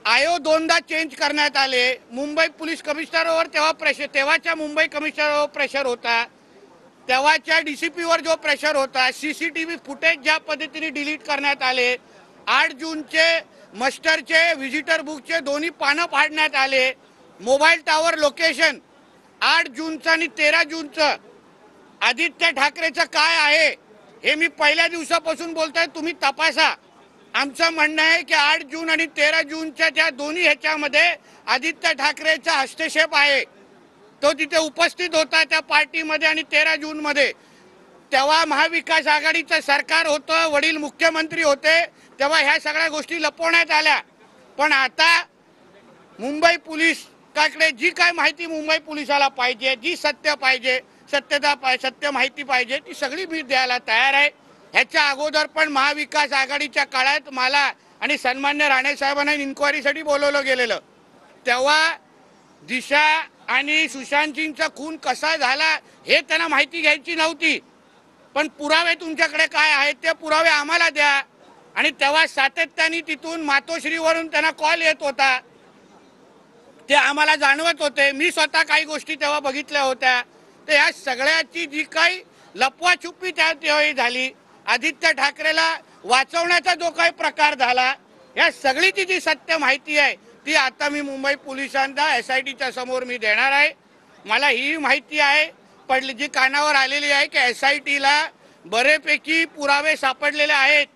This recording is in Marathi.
आयोग दोनदा चेंज करण्यात आले। मुंबई पोलीस कमिशनरवर तेव्हाच्या मुंबई कमिशनरवर प्रेशर होता, तेव्हाच्या डीसीपीवर जो प्रेशर होता, सीसीटीव्ही फुटेज ज्या पद्धतीने डिलीट करण्यात आले, 8 जूनचे मस्टरचे व्हिजिटर बुकचे दोन्ही पानं फाडण्यात आले, मोबाईल टावर लोकेशन 8 जूनचं आणि 13 जूनचं आदित्य ठाकरेचं काय आहे हे मी पहिल्या दिवसापासून बोलतोय, तुम्ही तपासा। आमचं म्हणणं आहे की 8 जून आणि 13 जूनच्या त्या दोन्ही ह्याच्यामध्ये आदित्य ठाकरेचा हस्तक्षेप आहे। तो तिथे उपस्थित होता त्या पार्टीमध्ये आणि 13 जूनमध्ये तेव्हा महाविकास आघाडीचं सरकार होतं, वडील मुख्यमंत्री होते, तेव्हा ह्या सगळ्या गोष्टी लपवण्यात आल्या। पण आता मुंबई पोलिसाकडे जी काय माहिती मुंबई पोलिसाला पाहिजे, जी सत्य पाहिजे, सत्य माहिती पाहिजे, ती सगळी मी द्यायला तयार आहे। ह्याच्या अगोदर पण महाविकास आघाडीच्या काळात मला आणि सन्मान्य राणे साहेबांना इन्क्वायरीसाठी बोलवलं गेलेलं, तेव्हा दिशा आणि सुशांत सिंगचा खून कसा झाला हे त्यांना माहिती घ्यायची नव्हती, पण पुरावे तुमच्याकडे काय आहेत ते पुरावे आम्हाला द्या। आणि तेव्हा सातत्याने तिथून मातोश्रीवरून त्यांना कॉल येत होता, ते आम्हाला जाणवत होते। मी स्वतः काही गोष्टी तेव्हा बघितल्या होत्या। तर या सगळ्याची जी काही लपवाछुपी त्यावेळी झाली, आदित्य ठाकरेला वाचवण्याचा जो काही प्रकार झाला, या सगळीची जी सत्य माहिती आहे ती आता मी मुंबई पोलिसांना SITच्या समोर मी देणार आहे। मला ही माहिती आहे जी कानावर आलेली आहे की SITला बरेपैकी पुरावे सापडलेले आहेत।